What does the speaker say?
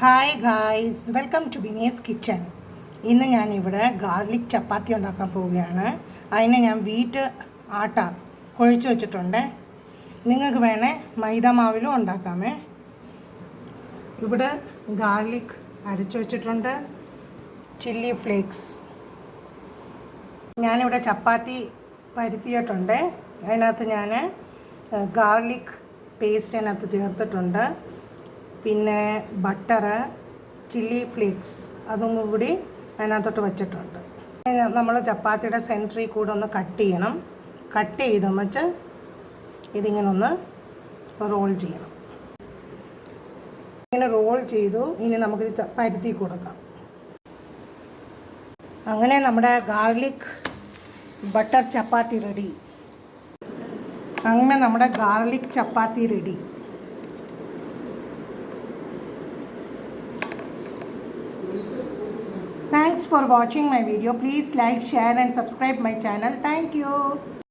Hi guys, welcome to Bini's kitchen. ഇന്ന് ഞാനിവിടെ garlic ചപ്പാത്തി ഉണ്ടാക്കാൻ പോവുകയാണ്. അതിന് ഞാൻ വീറ്റ് ആട്ട കുഴച്ച് വെച്ചിട്ടുണ്ട്. നിങ്ങൾക്ക് വേണേ മൈദ മാവിലും ഉണ്ടാക്കാമേ. ഇവിടെ ഗാർലിക് അരച്ച് വെച്ചിട്ടുണ്ട്, ചില്ലി ഫ്ലേക്സ്. ഞാനിവിടെ ചപ്പാത്തി പരുത്തിയിട്ടുണ്ട്. അതിനകത്ത് ഞാൻ ഗാർലിക് പേസ്റ്റ് അതിനകത്ത് ചേർത്തിട്ടുണ്ട്. പിന്നെ ബട്ടർ, ചില്ലി ഫ്ലേക്സ് അതും കൂടി അതിനകത്തോട്ട് വെച്ചിട്ടുണ്ട്. നമ്മൾ ചപ്പാത്തിയുടെ സെൻറ്ററിൽ കൂടെ ഒന്ന് കട്ട് ചെയ്യണം. കട്ട് ചെയ്ത് വെച്ച് ഇതിങ്ങനെ ഒന്ന് റോൾ ചെയ്യണം. ഇങ്ങനെ റോൾ ചെയ്തു. ഇനി നമുക്കിത് പരുത്തി കൊടുക്കാം. അങ്ങനെ നമ്മുടെ ഗാർലിക് ബട്ടർ ചപ്പാത്തി റെഡി. അങ്ങനെ നമ്മുടെ garlic chapati ready. Thanks for watching my video. Please like, share and subscribe my channel. Thank you.